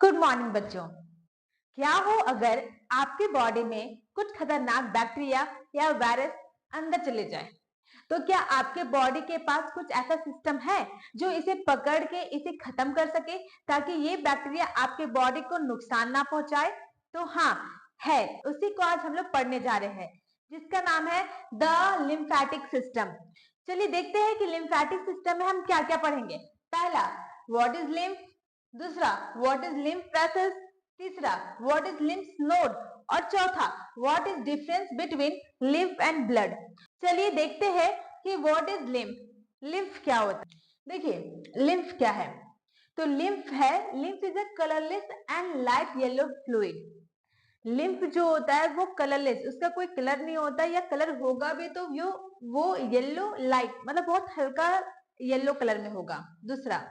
Good morning बच्चों। क्या हो अगर आपकी बॉडी में कुछ खतरनाक बैक्टीरिया या वायरस अंदर चले जाए, तो क्या आपके बॉडी के पास कुछ ऐसा सिस्टम है जो इसे पकड़ के इसे खत्म कर सके ताकि ये बैक्टीरिया आपके बॉडी को नुकसान ना पहुंचाए? तो हाँ, है। उसी को आज हम लोग पढ़ने जा रहे हैं, जिसका नाम है द लिम्फेटिक सिस्टम। चलिए देखते हैं कि लिम्फेटिक सिस्टम में हम क्या क्या पढ़ेंगे। पहला, व्हाट इज लिम्फ। दूसरा, व्हाट इज लिम्फ वेसल्स। तीसरा, व्हाट इज लिम्फ नोड। और चौथा, what is difference between lymph and blood. चलिए देखते हैं कि व्हाट इज लिम्फ। लिम्फ क्या होता है? देखिए लिम्फ क्या है। तो लिम्फ है, lymph is a colourless and light yellow fluid. Lymph जो होता है वो कलरलेस, उसका कोई कलर नहीं होता, या कलर होगा भी तो वो येलो लाइट मतलब बहुत हल्का येलो कलर में होगा। दूसरा,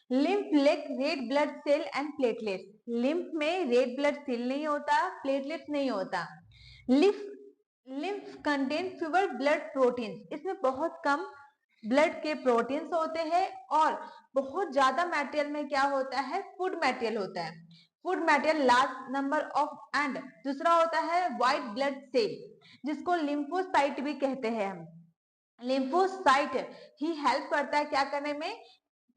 lymph lack red blood cell and platelets. Lymph में रेड ब्लड सेल नहीं होता, प्लेटलेट्स नहीं होता। Lymph lymph contain fewer blood proteins. इसमें बहुत कम ब्लड के प्रोटीन्स होते हैं और बहुत ज्यादा मटेरियल में क्या होता है, फूड मटेरियल होता है। Food material large number of and दूसरा होता है व्हाइट ब्लड सेल, जिसको लिम्फोसाइट भी कहते हैं हम। लिम्फोसाइट ही हेल्प करता है क्या करने में,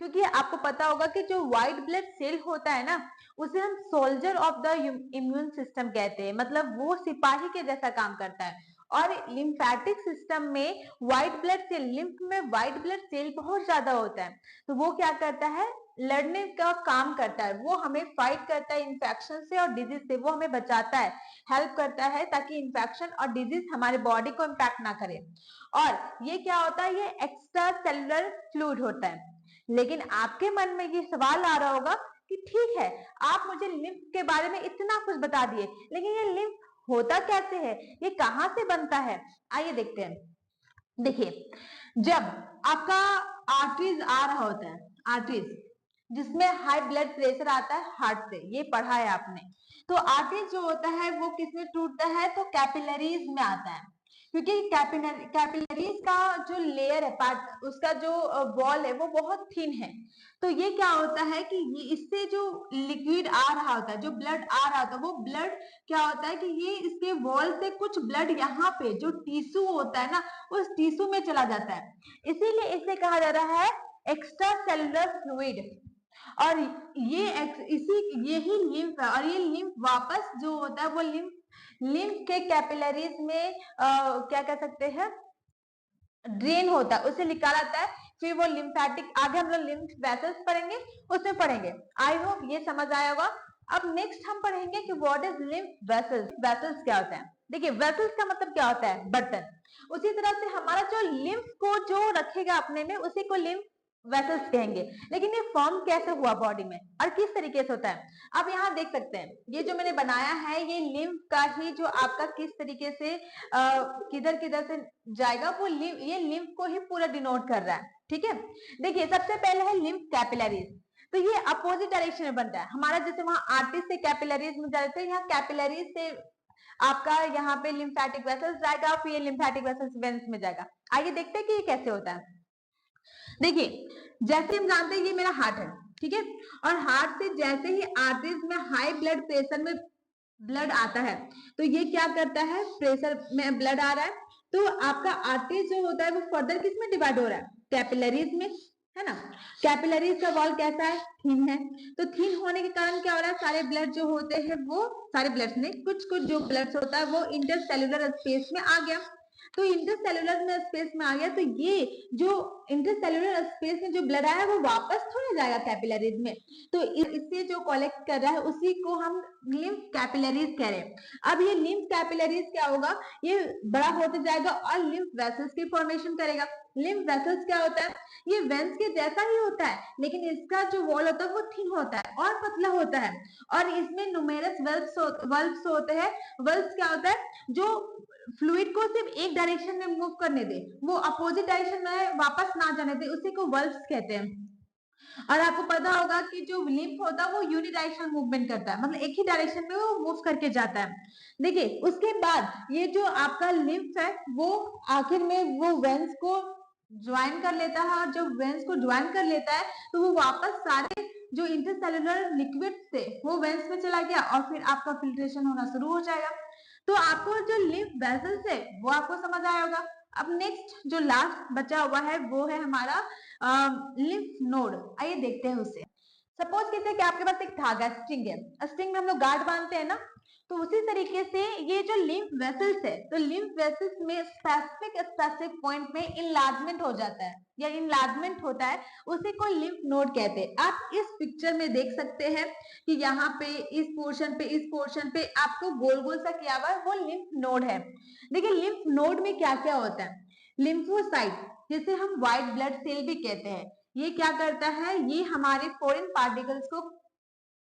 क्योंकि आपको पता होगा कि जो व्हाइट ब्लड सेल होता है ना, उसे हम soldier of the immune system कहते हैं, मतलब वो सिपाही के जैसा काम करता है। और लिम्फेटिक सिस्टम में व्हाइट ब्लड सेल, लिम्फ में व्हाइट ब्लड सेल बहुत ज्यादा होता है, तो वो क्या करता है, लड़ने का काम करता है। वो हमें फाइट करता है इन्फेक्शन से और डिजीज से, वो हमें बचाता है, हेल्प करता है ताकि इन्फेक्शन और डिजीज हमारे बॉडी को इम्पैक्ट ना करे। और ये क्या होता है, ये एक्स्ट्रा सेलुलर फ्लूइड होता है। लेकिन आपके मन में ये सवाल आ रहा होगा कि ठीक है, आप मुझे लिम्फ के बारे में इतना कुछ बता दिए, लेकिन ये लिम्फ होता कैसे है, ये कहां से बनता है? आइए देखते हैं। देखिए, जब आपका आर्टरीज आ रहा होता है, आर्टरीज जिसमें हाई ब्लड प्रेशर आता है हार्ट से, ये पढ़ा है आपने। तो आर्टरीज जो होता है वो किसमें टूटता है, तो कैपिलरीज में आता है। क्योंकि कैपिलरीज का जो लेयर है, पार्ट उसका जो वॉल है वो बहुत थिन है। तो ये क्या होता है कि ये इससे जो लिक्विड आ रहा होता है, जो ब्लड आ रहा होता है, वो ब्लड क्या होता है कि ये इसके वॉल से कुछ ब्लड यहाँ पे जो टिश्यू होता है ना, उस टिश्यू में चला जाता है। इसीलिए इसे कहा जा रहा है एक्स्ट्रा सेलुलर फ्लूइड। और यही लिम्फ है, और ये लिम्फ वापस जो होता है वो लिम्फ लिम्फ के कैपिलरीज में क्या कह सकते हैं, ड्रेन होता है, उसे निकाला जाता है। फिर वो लिम्फेटिक, आगे हम लोग लिम्फ वेसल्स पढ़ेंगे, उसमें पढ़ेंगे। आई होप ये समझ आया होगा। अब नेक्स्ट हम पढ़ेंगे कि what is lymph vessels. Vessels क्या होता है? देखिए, वेसल्स का मतलब क्या होता है, बर्तन। उसी तरह से हमारा जो लिम्फ को जो रखेगा अपने में, उसी को लिम्फ वेसल्स कहेंगे। लेकिन ये फॉर्म कैसे हुआ बॉडी में और किस तरीके से होता है, आप यहाँ देख सकते हैं। ये जो मैंने बनाया है, ये लिम्फ का ही जो आपका किस तरीके से किधर किधर से जाएगा, वो ये लिम्फ को ही पूरा डिनोट कर रहा है। ठीक है, देखिए सबसे पहले है लिम्फ कैपिलरीज। तो ये अपोजिट डायरेक्शन में बनता है हमारा, जैसे वहां आर्टरीज से कैपिलरीज में जाते हैं, यहाँ कैपिलरीज से आपका यहाँ पे लिम्फेटिक वेसल्स जाएगा, फिर ये लिम्फेटिक वेसल्स वेन्स में जाएगा। आइए देखते हैं कि ये कैसे होता है। देखिए, जैसे हम जानते हैं ये मेरा हार्ट है, ठीक है, और हार्ट से जैसे ही आर्टरीज में हाई ब्लड प्रेशर में ब्लड आता है, तो ये क्या करता है, प्रेशर में ब्लड आ रहा है, तो आपका आर्टरीज जो होता है वो फर्दर किस में डिवाइड हो रहा है, कैपिलरीज में, है ना। कैपिलरीज का वॉल कैसा है, थिन है। तो थिन होने के कारण क्या हो रहा है, सारे ब्लड जो होते हैं वो, सारे ब्लड में कुछ कुछ जो ब्लड होता है वो इंटरसेलुलर स्पेस में आ गया। तो इंटरसेलुलर में स्पेस में आ गया, तो ये जो इंटरसेलुलर स्पेस में जो ब्लड आया है वो वापस थोड़ा जाएगा कैपिलरीज में। तो इससे जो कलेक्ट कर रहा है उसी को हम लिम्फ कैपिलरीज कह रहे हैं। अब ये लिम्फ कैपिलरीज क्या होगा, ये बड़ा होते जाएगा और लिम्फ वेसल्स की फॉर्मेशन करेगा। लिम्फ वेसल्स क्या होता है, ये वेंस के जैसा ही होता है, लेकिन इसका जो वॉल होता है वो थिन होता है और पतला होता है, और इसमें न्यूमेरस वल्व्स होते हैं। वल्व्स क्या होता है, जो फ्लूइड को सिर्फ एक डायरेक्शन में मूव करने दे, वो अपोजिट डायरेक्शन में वापस ना जाने दे, उसी को वल्व्स कहते हैं। और आपको पता होगा कि जो लिम्फ होता है वो यूनिडायरेक्शनल मूवमेंट करता है, मतलब एक ही डायरेक्शन में वो मूव करके जाता है। देखिए, उसके बाद ये जो आपका लिम्फ है वो आखिर में वो वेंस को ज्वाइन कर लेता है, और जब वेंस को ज्वाइन कर लेता है तो वो वापस सारे जो इंटरसेल्युलर लिक्विड से वो वेंस में चला गया और फिर आपका फिल्ट्रेशन होना शुरू हो जाएगा। तो आपको जो लिम्फ वेसल्स है वो आपको समझ आया होगा। अब नेक्स्ट जो लास्ट बचा हुआ है वो है हमारा लिम्फ नोड। आइए देखते हैं उसे। सपोज कीजिए कि आपके पास एक धागा स्ट्रिंग है, स्ट्रिंग में हम लोग गांठ बांधते हैं ना, तो उसी तरीके से ये जो लिम्फ वेसल्स है, तो लिम्फ वेसल्स में स्पेसिफिक पॉइंट में इनलार्जमेंट हो जाता है या इनलार्जमेंट होता है, उसी को लिम्फ नोड कहते हैं। आप इस पिक्चर में देख सकते हैं कि यहाँ पे इस पोर्शन पे आपको गोल गोल सा किया हुआ है, वो लिम्फ नोड है। देखिए लिम्फ नोड में क्या क्या होता है। लिम्फोसाइट, जिसे हम व्हाइट ब्लड सेल भी कहते हैं, ये क्या करता है, ये हमारे फॉरेन पार्टिकल्स को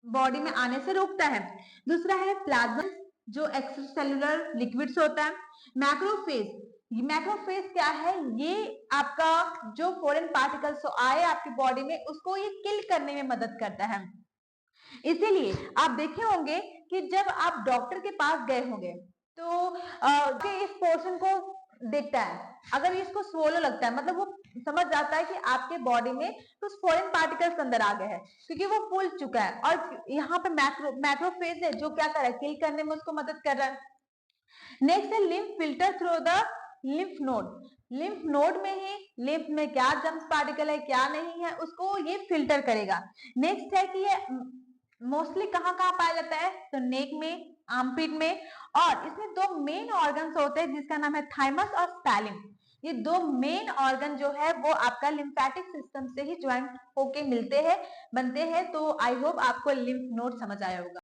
बॉडी में आने से रोकता है। दूसरा है प्लाज्मा, जो एक्स्ट्रासेल्युलर लिक्विड्स होता है। मैक्रोफेज, मैक्रोफेज क्या है, ये आपका जो फॉरेन पार्टिकल्स आए आपकी बॉडी में उसको ये किल करने में मदद करता है। इसीलिए आप देखे होंगे कि जब आप डॉक्टर के पास गए होंगे तो इस पोर्शन को देखता है, अगर इसको स्वोलो लगता है मतलब वो समझ जाता है कि आपके बॉडी में कुछ फॉरेन पार्टिकल्स अंदर आ गए हैं, क्योंकि वो फूल चुका है और यहाँ पे मैक्रोफेज है जो क्या कर रहा है, किल करने में उसको मदद कर रहा है। नेक्स्ट है lymph filter through the lymph node. Lymph node में ही लिम्फ में क्या जम्स पार्टिकल है क्या नहीं है उसको ये फिल्टर करेगा। नेक्स्ट है कि ये मोस्टली कहाँ कहाँ पाया जाता है, तो नेक में, आर्मपिट में, और इसमें दो मेन ऑर्गन्स होते हैं जिसका नाम है थाइमस और स्पैलिन। ये दो मेन ऑर्गन जो है वो आपका लिम्फेटिक सिस्टम से ही ज्वाइंट होके मिलते हैं, बनते हैं। तो आई होप आपको लिम्फ नोड समझ आया होगा।